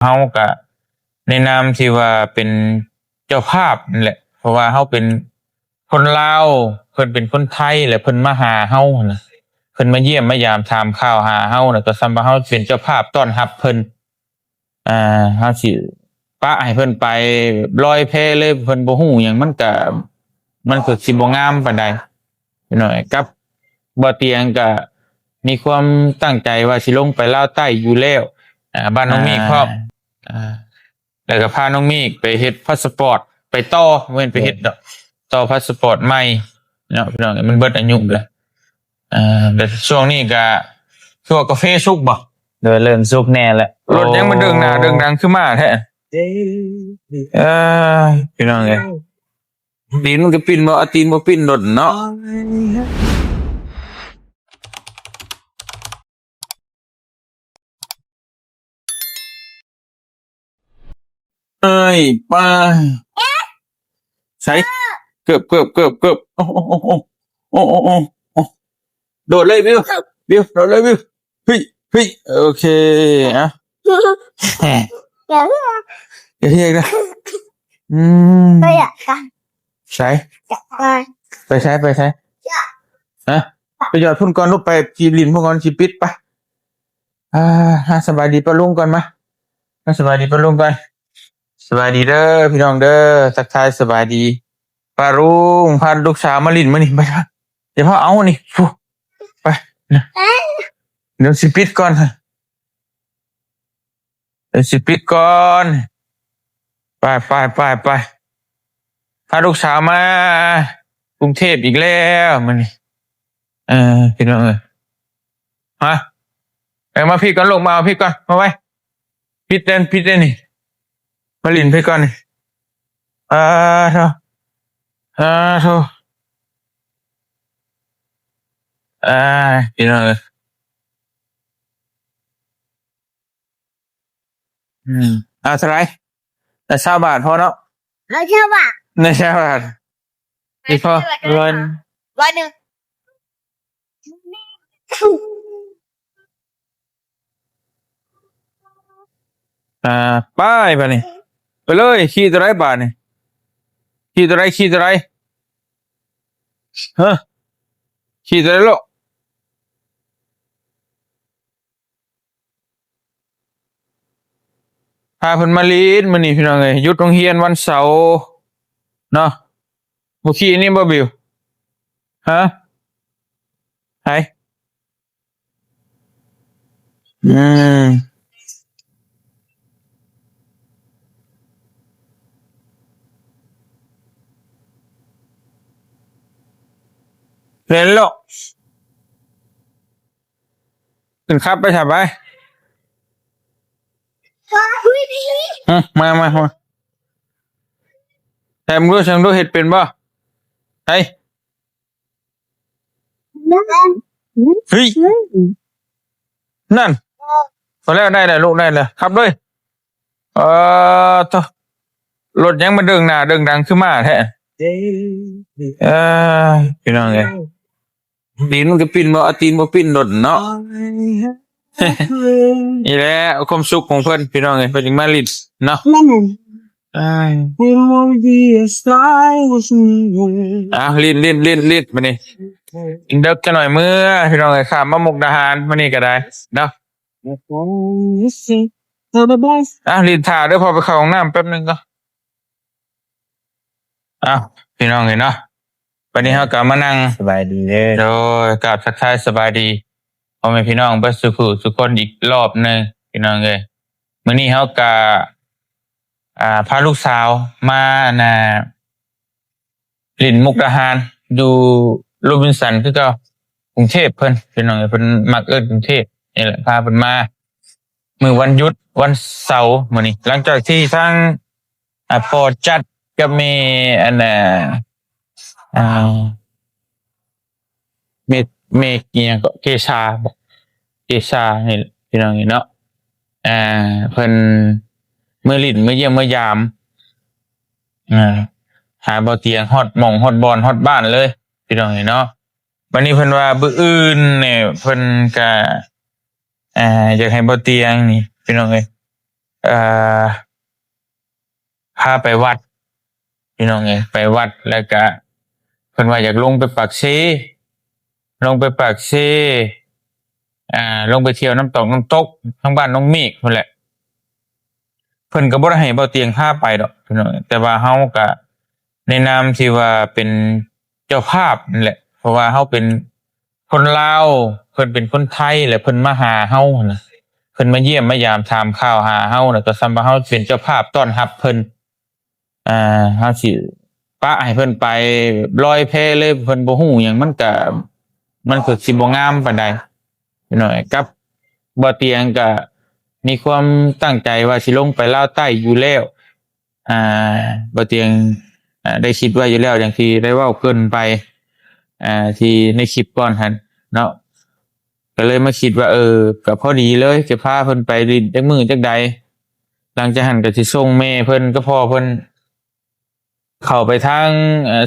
เฮาก็ในนามที่ว่าเป็นเจ้าภาพนั่นแหละเพราะว่าเฮาเป็นคนลาวเพิ่นเป็นคนไทยและเพิ่นมาหาเฮานะเพิ่นมาเยี่ยมมายามถามข่าวหาเฮาน่ะก็ซ้ำว่าเฮาเป็นเจ้าภาพต้อนรับเพิ่นเฮาสิปะให้เพิ่นไปลอยแพเลยเพิ่นบ่ฮู้หยังมันก็สิบ่งามปานใดพี่น้อยกับบ่เตียงก็มีความตั้งใจว่าสิลงไปลาวใต้อยู่แล้วบ้านน้องมีพร้อมแล้วก็พาน้องมีไปเฮ็ดพาสปอร์ตไปต่อบ่แม่นไปเฮ็ดดอกต่อพาสปอร์ตใหม่เนาะพี่น้องมันเบิดอายุแล้วแต่ช่วงนี้ก็ช่วงกาแฟสุกบ่โดยเริ่มสุกแน่แหละรถยังมันเดิงหน้าเดิงดังขึ้นมาแท้พี่น้องเอ้ยตีนมันก็ปิ้นบ่เอาตีนบ่ปิ้นรถเนาะเอ้ยป้าใส่เกือบโอ้โดดเลยบิวโดดเลยบิวเฮ้ยโอเคอ่ะอย่าเรียกนะไปอ่ะกันใส่ไปใช้ฮะไปหยอดพุ่นก่อนลูกไปจีลินพุ่นก่อนจีปิดไปสบายดีป้าลุงก่อนมาสบายดีป้าลุงก่อนสบายดีเด้อพี่น้องเด้อทักทายสบายดีป้าลุงพาลูกสาวมาลินมานี่ไปเดี๋ยวพ่อเอานี่ฟูไปนะเดี๋ยวสิปิดก่อนเดี๋ยวสิปิดก่อนไปพาลูกสาวมากรุงเทพอีกแล้วมันนี่พี่น้องฮะมาพี่ก่อนลงมาเอาพี่ก่อนมาไว้พี่เต้นนี่มาลินพี่ก่อนนี่โธ่พี่น้องเท่าไหร่แต่20 บาทพอเนาะเราเชื่อว่าใน20 บาทอีกพอ100ป้ายไปนี่ไปเลยขี่ตัวไรบาทนี่ขี่ตัวไรฮะขี่ตัวไรลูกพาเพิ่นมาลีดมื้อนี้พี่น้องเอ้ยหยุดโรงเรียนวันเสาร์เนาะบ่ขี่นี่บ่บิวฮะไผเล่นลูกขึ้นครับไปถ่ายไปมาแต่มึงรู้เห็ดเป็นบ่เฮ้ยนั่นพอแล้วได้เลยลูกได้เลยครับด้วยรถยังมาเดิงหน้าเดิงดังขึ้นมาแท้พี่น้องเอ้ยตีนมันก็ปิ้นบ่เอาตีนบ่ปิ้นรถเนาะนี่แหละความสุขของเพิ่นพี่น้องเอ้ยเพิ่นจึงมาลิ้นเนาะลิ้นมานี่อินเด็กจะหน่อยเมื่อพี่น้องเอ้ยข้ามมามุกดาหารมานี่ก็ได้เนาะลิ้นถ่าเด้อพอไปเข้าห้องน้ำแป๊บนึงก็พี่น้องเอ้ยเนาะวันนี้เฮาก็มานั่งสบายดีเด้อโดยกับทักทายสบายดีพ่อแม่พี่น้องเบิดสุขคนอีกรอบนึงพี่น้องเอ้ยมื้อนี้เฮาก็พาลูกสาวมาลิ้นมุกดาหารดูโรบินสันคือเก่ากรุงเทพเพิ่นพี่น้องเอ้ยเพิ่นมักกรุงเทพนี่แหละพาเพิ่นมามื้อวันหยุดวันเสาร์มื้อนี้หลังจากที่ทั้งพ่อจัดกับแม่เมเกียก็เกชานี่พี่น้องเนาะเพิ่นเมื่อลิ้นเมื่อเยี่ยมเมื่อยามหาบ่เตียงฮอดหม่องฮอดบอนฮอดบ้านเลยพี่น้องเนาะวันนี้เพิ่นว่ามื้ออื่นเนี่ยเพิ่นก็อยากให้บ่เตียงนี่พี่น้องเอ้ย เอ่อพาไปวัดพี่น้องไงไปวัดแล้วก็เพิ่นว่าอยากลงไปปากเซลงไปปากเซลงไปเที่ยวน้ำตกทางบ้านน้องเมฆนั่นแหละเพิ่นก็บ่ได้ให้เบาเตียงพาไปดอกพี่น้องแต่ว่าเฮาก็ในนามที่ว่าเป็นเจ้าภาพนั่นแหละเพราะว่าเฮาเป็นคนลาวเพิ่นเป็นคนไทยและเพิ่นมาหาเฮานะเพิ่นมาเยี่ยมมายามถามข่าวหาเฮาน่ะก็ซ้ำว่าเฮาเป็นเจ้าภาพต้อนรับเพิ่นเฮาสิปะให้เพิ่นไปลอยแพเลยเพิ่นบ่ฮู้หยังมันก็สิบ่งามปานใดพี่น้องกับบ่เตียงก็มีความตั้งใจว่าสิลงไปลาวใต้อยู่แล้วอ่าบ่เตียงได้คิดไว้อยู่แล้วอย่างที่ได้เว้าเกริ่นไปที่ในคลิปก่อนหั่นเนาะก็เลยมาคิดว่าก็พอดีเลยจะพาเพิ่นไปดินจักมื้อจักใดหลังจากนั้นก็สิส่งแม่เพิ่นก็พ่อเพิ่นเข้าไปทาง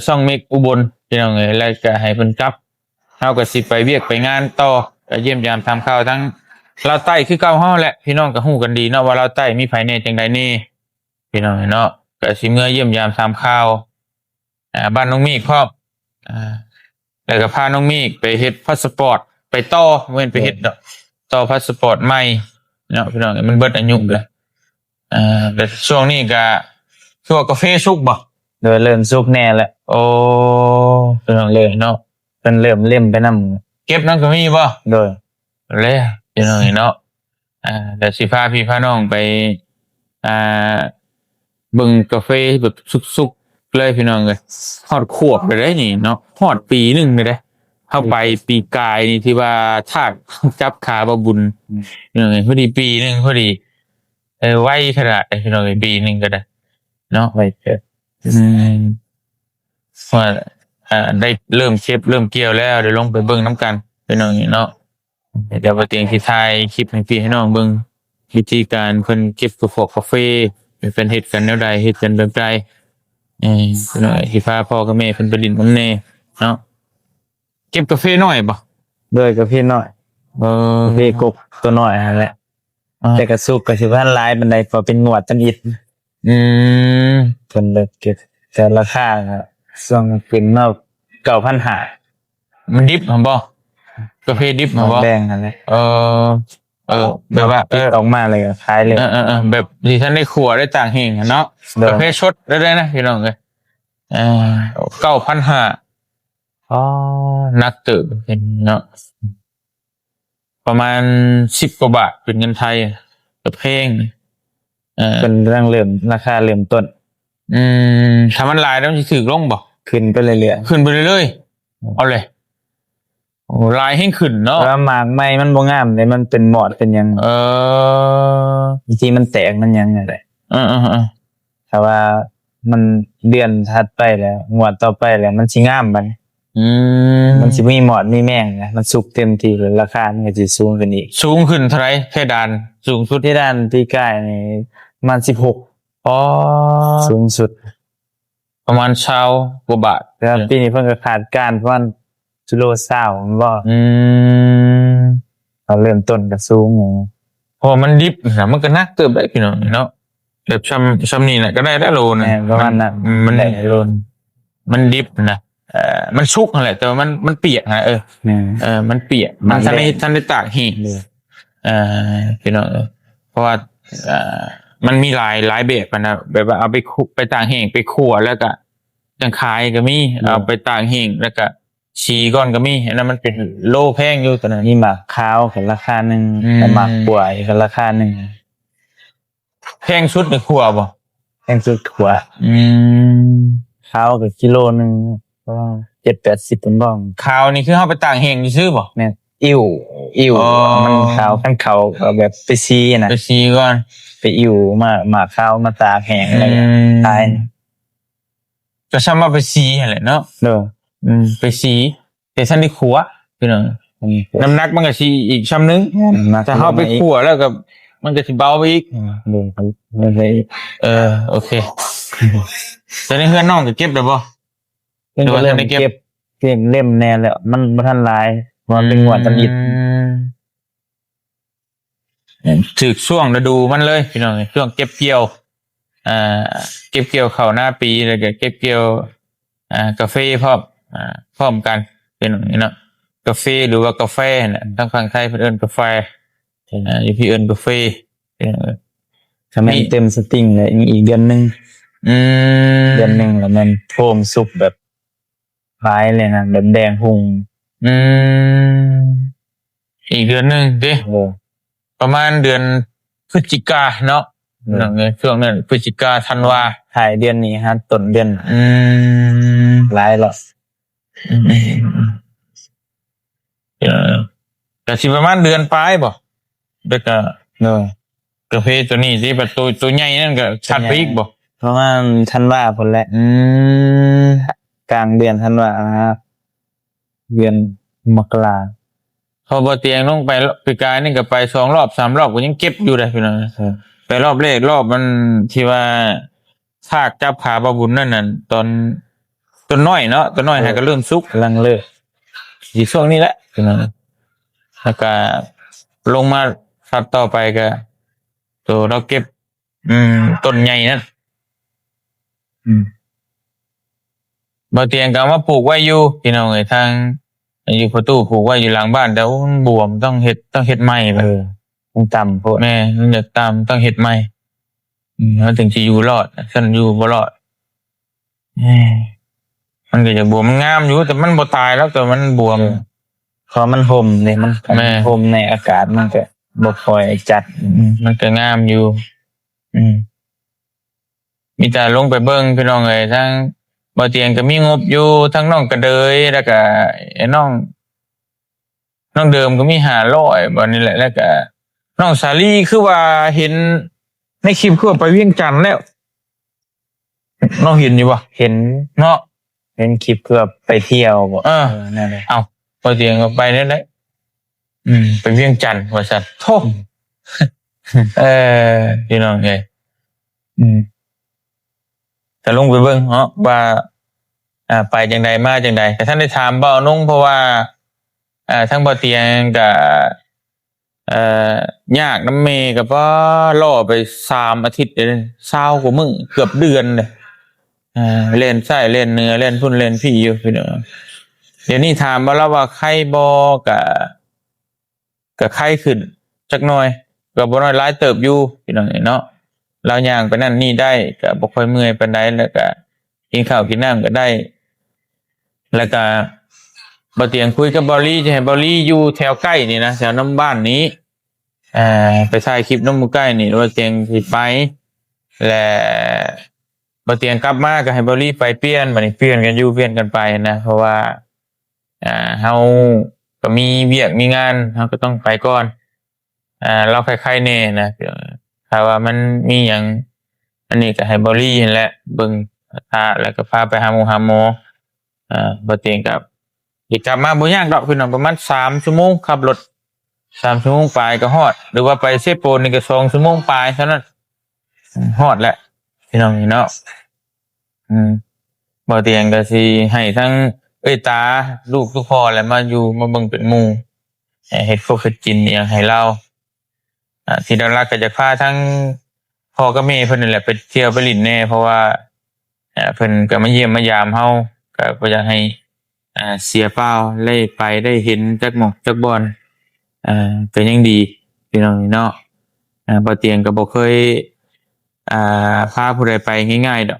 ช่องเมกอุบลพี่น้องเอ้ยแล้วก็ให้เพิ่นกลับเฮาก็สิไปเวียกไปงานต่อก็เยี่ยมยามทำข่าวทั้งลาวใต้คือเก่าเฮาแหละพี่น้องก็ฮู้กันดีเนาะว่าลาวใต้มีไผแน่จังใดแน่พี่น้องเนาะก็สิเมื่อเยี่ยมยามทำข่าวบ้านน้องเมฆพร้อมแล้วก็พาน้องเมฆไปเฮ็ดพาสปอร์ตไปต่อบ่แม่นไปเฮ็ดดอกต่อพาสปอร์ตใหม่เนาะพี่น้องมันเบิดอายุแล้วแต่ช่วงนี้ก็ช่วงกาแฟสุกบ่ โดยเริ่มสุกแน่แล้ว โอ้พี่น้องเลยเนาะ เพิ่นเริ่มเล่มไปนำเก็บนั่นก็มีบ่ โดย เลยพี่น้องเนาะแต่สิพาพี่พาน้องไปอ่าเบิ่งกาแฟแบบสุกๆเลยพี่น้องเลยฮอดขวบไปได้นี่เนาะฮอดปีหนึงไปได้เข้าไปปีกายนี่ที่ว่าทากจับขาบ่บุญพี่น้องเอ้ยพอดีปีหนึงพอดีไวขนาดพี่น้องเอ้ยปีหนึงก็ได้เนาะ ไว้เกิด ว่าได้เริ่มเก็บเริ่มเกี่ยวแล้วเดี๋ยวลงไปเบิ่งน้ำกันพี่น้องเนาะเดี๋ยวไปเตียงที่ถ่ายคลิปให้พี่ให้น้องเบิ่งวิธีการเพิ่นเก็บกาแฟเป็นเฮ็ดกันแนวใดเฮ็ดกันแบบใดพี่น้องที่พาพ่อกับแม่เพิ่นไปดินน้ำแน่เนาะเก็บกาแฟน้อยบ่ โดยกับพี่น้อยพี่กบตัวน้อยนั่นแหละแต่ก็สุกก็สิว่าหลายปานใดพอเป็นงวดจังอิด อืม เพิ่นเลิกเก็บแต่ราคาก็ส่งขึ้นมา 9,500 มันดิบหั่นบ่กาแฟดิบหั่นบ่ แดงนั่นแหละ แบบว่าออกมาเลยก็ขายเลย แบบที่ท่านได้ขัวได้ต่างแห่งอะเนาะ เด้อ ประเภทชดได้นะพี่น้องเลย9,500อ๋อนักตื่นเป็นเนาะประมาณ10 กว่าบาทเป็นเงินไทยกับเพลงเป็นเรื่องเริ่มราคาเริ่มต้น ถ้ามันหลายแล้วมันจะถือลงบ่ ขึ้นไปเรื่อย ขึ้นไปเรื่อยๆเอาเลยโอ้ลายให้ขึ้น ๆ เนาะ เพราะว่าหมากไม้มันบ่งามเลยมันเป็นหมอดเป็นหยังบางทีมันแตกมันหยังนั่นแหละถ้าว่ามันเดือนถัดไปแล้วงวดต่อไปแล้วมันสิงามมันสิมีหมอดมีแมงนะมันสุกเต็มที่เลยราคามันก็สิสูงขึ้นอีก สูงขึ้นเท่าไหร่เพดานสูงสุด ที่ด้านที่ใกล้นี่มัน16อ๋อ สูงสุด ประมาณชาวกว่าบาท แล้วปีนี้เพิ่นก็ขาดการเพราะว่าจุโลซาวมันบ่เอาเริ่มต้นก็สูงอยู่ พอมันดิบนะมันก็นักเติบได้พี่น้องเนาะแบบชำนี่น่ะก็ได้โลนะ ประมาณนั้น มัน ได้โลน มันดิบนะมันชุกนั่นแหละแต่ว่ามันเปียกนะมันเปียกมันท่านได้ตากแห้งพี่น้องเพราะว่ามันมีหลายแบบนะแบบว่าเอาไปตากแห้งไปคั่วแล้วก็จังขายก็มีเอาไปตากแห้งแล้วก็ชีก้อนก็มีอันนั้นมันเป็นโลแพงอยู่ตอนนั้น มีหมากขาวก็ราคาหนึงแต่หมากป่วยก็ราคาหนึง แพงสุดในครัวบ่ แพงสุดขวดขาวก็กิโลนึงก็7-80เป็นบ้อง ข้าวนี่คือเฮาไปตากแห้งซื่อบ่ แม่นอิ่วมันขาวคันเขาก็แบบไปซีนะ ไปชีก่อน ไปอิ่วมาหมากขาวมาตากแห้งอะไรตาย ก็ซ้ำว่าไปชีนั่นแหละเนาะ เด้อ ไปชีแต่ท่านได้ขัวพี่น้องน้ำหนักมันก็ชีอีกซ้ำนึงแต่เฮาไปขัวแล้วก็มันก็สิเบาไปอีก เด้อมันเลย โอเคจะได้เฮือนน้องก็เก็บได้บ่ เพิ่นก็เริ่มเก็บเล่มแน่แล้วมันบ่ทันหลายเพราะว่าเป็นงวดตันอิด ถึกช่วงฤดูมันเลยพี่น้องช่วงเก็บเกี่ยวเก็บเกี่ยวข้าวหน้าปีแล้วก็เก็บเกี่ยวกาแฟพร้อมพร้อมกันพี่น้องเนาะกาแฟหรือว่ากาแฟนะทางฝั่งไทยเพิ่นเอิ้นกาแฟอยู่พี่เอิ้นกาแฟถ้าแม่นเต็มสตริงเลยอีกเดือนนึงเดือนนึงแล้วมันโทมสุกแบบคล้ายเลยนะแบบแดงหุ่งอีกเดือนนึงดิประมาณเดือนพฤศจิกาเนาะช่วงนั้นพฤศจิกาธันวาถ่ายเดือนนี้ฮะต้นเดือนหลายหรอก็สิประมาณเดือนปลายบ่แล้วก็กาแฟตัวนี้ที่แบบตัวใหญ่นั่นก็ชัดไปอีกบ่ประมาณธันวาพุ่นแหละกลางเดือนธันวาครับเดือนมกราพอบ่เตียงลงไปปีกายนี่ก็ไป2 รอบ 3 รอบก็ยังเก็บอยู่เลยพี่น้องไปรอบแรกรอบมันที่ว่าซากจับขาบ่บุญนั่นน่ะตอนต้นน้อยเนาะต้นน้อยให้ก็เริ่มสุกกำลังเลิกสิช่วงนี้แหละพี่น้องแล้วก็ลงมาสัตว์ต่อไปก็ตัวเราเก็บต้นใหญ่นั่นบ่เตียงก็เอามาปลูกไว้อยู่พี่น้องเอ้ยทางอยู่ประตูปลูกไว้อยู่หลังบ้านแต่ว่ามันบวมต้องเฮ็ดใหม่ต้องต่ำโพดแม่มันจะตามต้องเฮ็ดใหม่แล้วถึงสิอยู่รอดซั่นอยู่บ่รอดมันก็จะบวมมันงามอยู่แต่มันบ่ตายแล้วแต่มันบวมเพราะมันห่มเนี่ยมันห่มในอากาศมันก็บ่ค่อยจัดมันก็งามอยู่มีแต่ลงไปเบิ่งพี่น้องเอ้ยทั้งบ่เตียงก็มีงบอยู่ทั้งน้องกระเดยแล้วก็ไอ้น้องเดิมก็มี500บ่นี่แหละแล้วก็น้องสาลีคือว่าเห็นในคลิปคือว่าไปเวียงจันทน์แล้วน้องเห็นอยู่บ่เห็นเนาะเห็นคลิปคือไปเที่ยวบ่นั่นแหละบ่เตียงก็ไปนั่นแหละไปเวียงจันทน์ว่าซั่นโธ่พี่น้องเอ้ยแต่ลงไปเบิ่งเนาะว่าไปจังไดมาจังไดแต่ท่านได้ถามบ่นุ่งเพราะว่าทั้งบ่เตียงก็ยากน้ำเมก็บ่รอไป3 อาทิตย์เลย20 กว่ามื้อเกือบเดือนเลยเล่นไส้เล่นเนื้อเล่นพุ่นเล่นพี่อยู่พี่น้องเดี๋ยวนี้ถามบ่แล้วว่าไข้บ่ก็ไข้ขึ้นจักหน่อยก็บ่น้อยหลายเติบอยู่พี่น้องเนาะเราย่างไปนั่นนี่ได้ก็บ่ค่อยเมื่อยปานใดแล้วก็กินข้าวกินน้ำก็ได้แล้วก็บ่เตียงคุยกับบอลลี่จะให้บอลลี่อยู่แถวใกล้นี่นะแถวน้ำบ้านนี้ไปถ่ายคลิปน้ำมือใกล้นี่บ่เตียงสิไปและบ่เตียงกลับมาก็ให้บอลลี่ไปเปลี่ยนบัดนี้เปลี่ยนกันอยู่เปลี่ยนกันไปนะเพราะว่าเฮาก็มีเวียกมีงานเฮาก็ต้องไปก่อนเราคล้ายๆแน่นะถ้าว่ามันมีหยังอันนี้ก็ให้บอลลี่นั่นแหละเบิ่งแล้วก็พาไปหาหมอบ่เตียงกับสิกลับมาบ่ยากดอกพี่น้องประมาณ3 ชั่วโมงขับรถ3 ชั่วโมงปลายก็ฮอดหรือว่าไปเซโปนนี่ก็2 ชั่วโมงปลายเท่านั้นฮอดแหละพี่น้องนี่เนาะบ่เตียงก็สิให้ทั้งตาลูกทุกพ่อแหละมาอยู่มาเบิ่งเป็นหมู่เฮ็ดพวกเฮ็ดกินอีหยังให้เราที่เรารักก็จะพาทั้งพ่อกับแม่เพิ่นนั่นแหละไปเที่ยวไปลิ้นแน่เพราะว่าเพิ่นก็มาเยี่ยมมายามเฮาก็บ่อยากให้เสียเปล่าเลยไปได้เห็นจักหม่องจักบ่อนก็ยังดีพี่น้องเนาะบ่เตียงก็บ่เคยพาผู้ใดไปง่ายๆดอก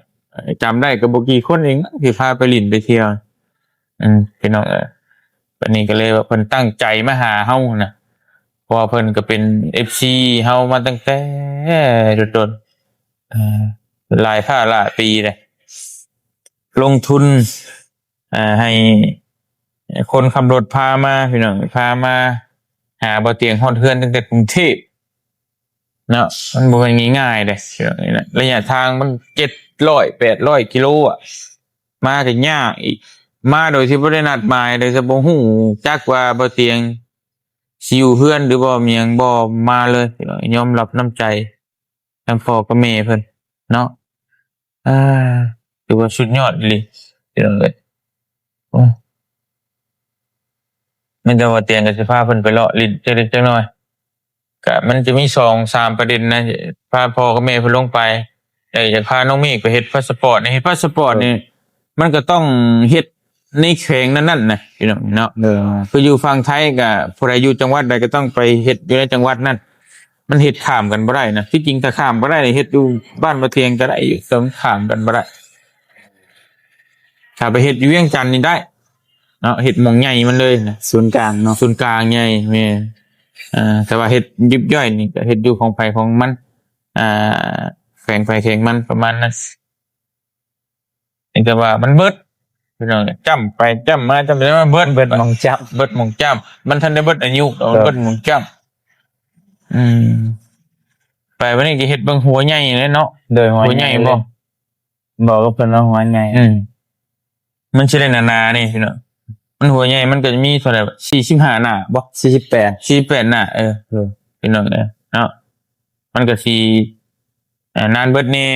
จำได้ก็บ่กี่คนเองที่พาไปลิ้นไปเที่ยวพี่น้องวันนี้ก็เลยว่าเพิ่นตั้งใจมาหาเฮานะเพราะว่าเพิ่นก็เป็น FC เฮามาตั้งแต่โดนหลายปีเลยลงทุนให้คนขับรถพามาพี่น้องพามาหาบ่เตียงฮอดเฮือนตั้งแต่กรุงเทพเนาะมันบ่แม่นง่ายๆเด้ระยะทางมัน700-800 กิโลมาก็ยากอีกมาโดยที่บ่ได้นัดหมายโดยที่บ่ฮู้จักว่าบ่เตียงสิอยู่เฮือนหรือบ่มีหยังบ่มาเลยพี่น้องยอมรับน้ำใจทั้งพ่อกับแม่เพิ่นเนาะถือว่าสุดยอดเลยพี่น้องเอ้ยมันจะว่าเตียงก็สิพาเพิ่นไปเลาะลิ้นจักหน่อย ก็มันจะมี2-3ประเด็นนะพาพ่อกับแม่เพิ่นลงไปอยากพาน้องเมฆไปเฮ็ดพาสปอร์ตเฮ็ดพาสปอร์ตนี่มันก็ต้องเฮ็ดในแขวงนั้นๆนะพี่น้องเนาะคืออยู่ฝั่งไทยก็ผู้ใดอยู่จังหวัดใดก็ต้องไปเฮ็ดอยู่ในจังหวัดนั้นมันเฮ็ดข้ามกันบ่ได้นะที่จริงถ้าข้ามบ่ได้เฮ็ดอยู่บ้านบ่เทียงก็ได้อยู่แต่ข้ามกันบ่ได้ถ้าไปเฮ็ดอยู่เวียงจันทน์นี่ได้เนาะเฮ็ดหม่องใหญ่มันเลยนะ ศูนย์กลางเนาะ ศูนย์กลางใหญ่แม่แต่ว่าเฮ็ดยิบย่อยนี่ก็เฮ็ดอยู่ของไผของมันแฝงไผแข่งมันประมาณนั้นนี่ก็ว่ามันเบิดพี่น้องจ้ำไปจ้ำมาจ้ำไปมาเบิด เบิดมองจับ เบิดหมองจ้ำมันทันได้เบิดอายุเบิดหมองจ้ำไปวันนี้ก็เฮ็ดเบิ่งหัวใหญ่เลยเนาะ โดยหัว หัวใหญ่บ่ บอกกับเพิ่นว่าหัวใหญ่ มันสิได้หนาๆนี่พี่น้องมันหัวใหญ่มันก็จะมีเท่าไหร่45หน้าบ่ 48 48หน้าพี่น้องเนาะมันก็สินานเบิดนี่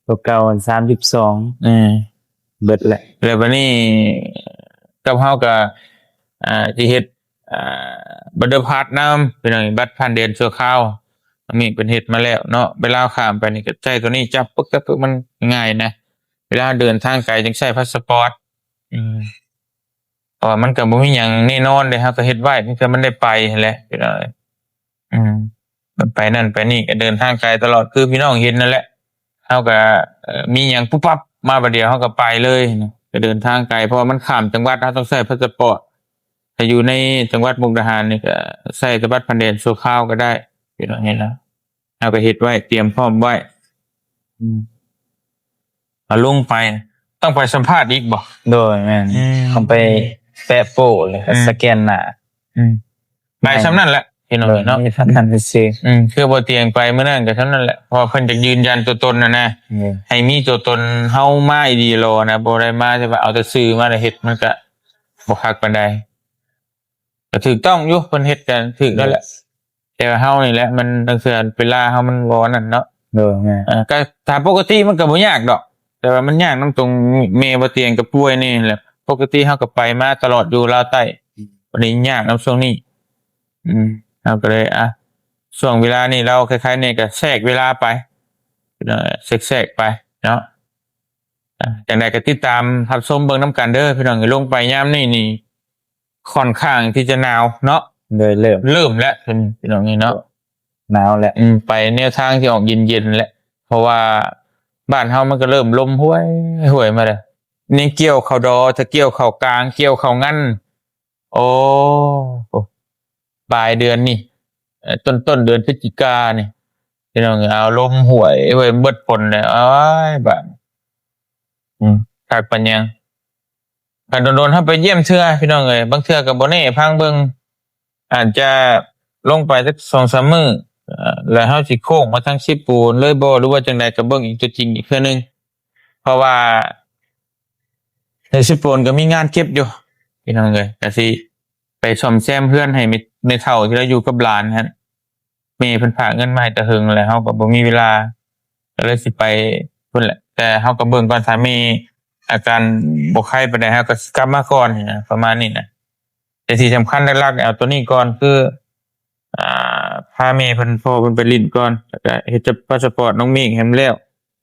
ตัวเก่า32เบิดแหละ แล้วบัดนี้กับเฮาก็สิเฮ็ดบัตรพาสนำพี่น้องบัตรผ่านแดนชั่วคราวมีเป็นเฮ็ดมาแล้วเนาะเวลาข้ามไปนี่ก็ใช้ตัวนี้จับปึ๊กมันง่ายนะเวลาเดินทางไกลจึงใช้พาสปอร์ตเพราะว่ามันก็บ่มีหยังแน่นอนเด้เฮาก็เฮ็ดไว้เพื่อมันได้ไปนั่นแหละพี่น้องมันไปนั่นไปนี่ก็เดินทางไกลตลอดคือพี่น้องเห็นนั่นแหละเฮาก็มีหยังปุ๊บปั๊บมาบัดเดียวเฮาก็ไปเลยนะก็เดินทางไกลเพราะว่ามันข้ามจังหวัดเฮาต้องใช้พาสปอร์ตถ้าอยู่ในจังหวัดมุกดาหารนี่ก็ใช้บัตรผ่านแดนชั่วคราวก็ได้พี่น้องเห็นแล้วเฮาก็เฮ็ดไว้เตรียมพร้อมไว้เอาลงไปต้องไปสัมภาษณ์อีกบ่ โดยแม่นต้องไปแปะโป้เลยสแกนหน้า ไปซ้ำนั่นแหละพี่น้องเนาะ มีท่านนั้นซื่อ คือบ่เตียงไปมื้อนั้นก็ซ้ำนั่นแหละเพราะเพิ่นจะยืนยันตัวตนนะให้มีตัวตนเฮามาอีดีรอนะบ่ได้มาแต่ว่าเอาแต่ชื่อมาแล้วเฮ็ดมันก็บ่คักปานใดก็ถูกต้องอยู่เพิ่นเฮ็ดกันถูกแล้วแหละแต่ว่าเฮานี่แหละมันตั้งแต่เวลาเฮามันบ่นั่นเนาะ โดยแม่ ก็ถ้าปกติมันก็บ่ยากดอกแต่ว่ามันยากนำตรงแม่บ่เตียงกับป่วยนี่แหละปกติเฮาก็ไปมาตลอดอยู่ลาวใต้วันนี้ยากนำช่วงนี้เราก็เลยช่วงเวลานี่เราคล้ายๆเนี่ยก็แทรกเวลาไปแทรกไปเนาะอย่างไรก็ติดตามรับชมเบิ่งน้ำกันเด้อพี่น้องลงไปยามนี่ค่อนข้างที่จะหนาวเนาะ โดยเริ่ม แล้วพี่น้องนี่เนาะ หนาวแล้ว ไปแนวทางที่ออกเย็นๆแหละเพราะว่าบ้านเฮามันก็เริ่มลมห้วยมาแล้วนี่เกี่ยวข้าวดอถ้าเกี่ยวข้าวกลางเกี่ยวข้าวงั้นโอ้ปลายเดือนนี่ต้นเดือนพฤศจิกานี่พี่น้องเอาลมห้วยเบิดฝนเลยอ้ายบ้านคักปัญญังกันโดนๆเฮาไปเยี่ยมเทื่อพี่น้องเอ้ยบางเทื่อก็บ่แน่พังเบิ่งอาจจะลงไปสัก 2-3 มื้อแล้วเฮาสิโค้งมาทางชิปูนเลยบ่หรือว่าจังไดก็เบิ่งอีกตัวจริงอีกเทื่อนึงเพราะว่าในชิปูนก็มีงานเก็บอยู่พี่น้องเอ้ยก็สิไปซ่อมแซมเพื่อนให้ในเฒ่าที่เราอยู่กับหลานฮะแม่เพิ่นฝากเงินมาให้แต่หึงแล้วเฮาก็บ่มีเวลาก็เลยสิไปพุ่นแหละแต่เฮาก็เบิ่งก่อนถ้ามีอาการบ่ไข้ปานใดเฮาก็กลับมาก่อนนะประมาณนี้นะแต่ที่สำคัญหลักๆเอาตัวนี้ก่อนคือพาแม่เพิ่นพ่อเพิ่นไปลิ้นก่อนแล้วก็เฮ็ดพาสปอร์ตน้องเมฆให้มันแล้ว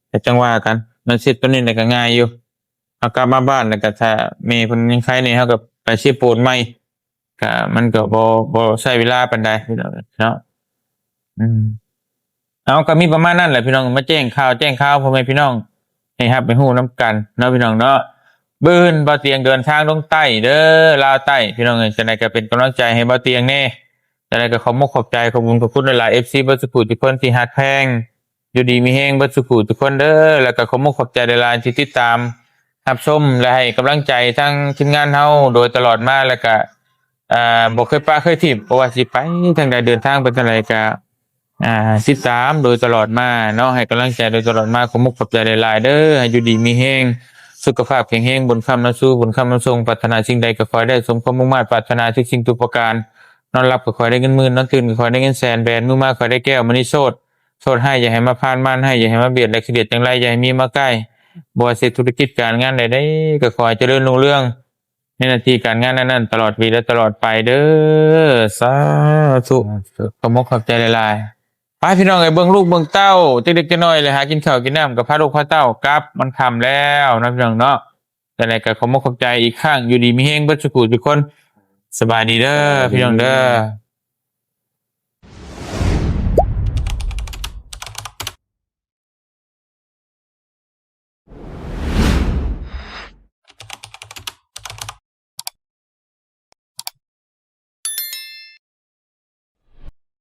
แต่จังว่ากันมันเสร็จตัวนี้แล้วก็ง่ายอยู่เอากลับมาบ้านแล้วก็ถ้าแม่เพิ่นยังไข้นี่เฮาก็ไปสิโปนใหม่ก็มันก็บ่ใช้เวลาปานใดพี่น้องเนาะเอาก็มีประมาณนั้นแหละพี่น้องมาแจ้งข่าวพ่อแม่พี่น้องให้รับไปฮู้นํกันเนาะพี่น้องเนาะบื้นบ่เตียงเดินทางลงใต้เด้อลาวใต้พี่น้องจังได๋ก็เป็นกำลังใจให้บ่เตียงแน่จังได๋ก็ขอบใจขอบคุณหลายๆ FC เบิดสุขุทุกคนที่ฮักแพงอยู่ดีมีแฮงเบิดสุขุทุกคนเด้อแล้วก็ขอบใจหลายๆที่ติดตามรับชมและให้กำลังใจทั้งทีมงานเฮาโดยตลอดมาแล้วก็บ่เคยปะเคยทิ่มเพราะว่าสิไปทางใดเดินทางไปทางใดก็ติดตามโดยตลอดมาเนาะให้กำลังใจโดยตลอดมาขอบใจหลายๆเด้อให้อยู่ดีมีแฮงสุขภาพแข็งแรงบนคำนำสู้บนคำนำทรงปรารถนาสิ่งใดก็ขอให้ได้สมความมุ่งมั่นปรารถนาทุกสิ่งทุกประการนอนหลับก็ขอให้ได้เงินหมื่นนอนตื่นก็ขอให้ได้เงินแสนแบนมือมาขอให้ได้แก้วมณีโชติให้อย่าให้มาพานม่านให้อย่าให้มาเบียดและเกลียดจังไรอย่าให้มีมาใกล้บ่ว่าสิธุรกิจการงานใดๆก็ขอให้เจริญรุ่งเรือง ในหน้าที่การงานนั้นๆตลอดปีและตลอดไปเด้อสาธุขอบคุณขอบใจหลายๆไปพี่น้องไอ้เบิ่งลูกเบิ่งเต้าเด็กๆน้อยๆเลยหากินข้าวกินน้ำกับพาลูกพาเต้ากลับมันค่ำแล้วนะพี่น้องเนาะแต่ไหนก็ขอบคุณขอบใจอีกครั้งอยู่ดีมีแฮงเบิดสุขุทุกคนสบายดีเด้อพี่น้องเด้อ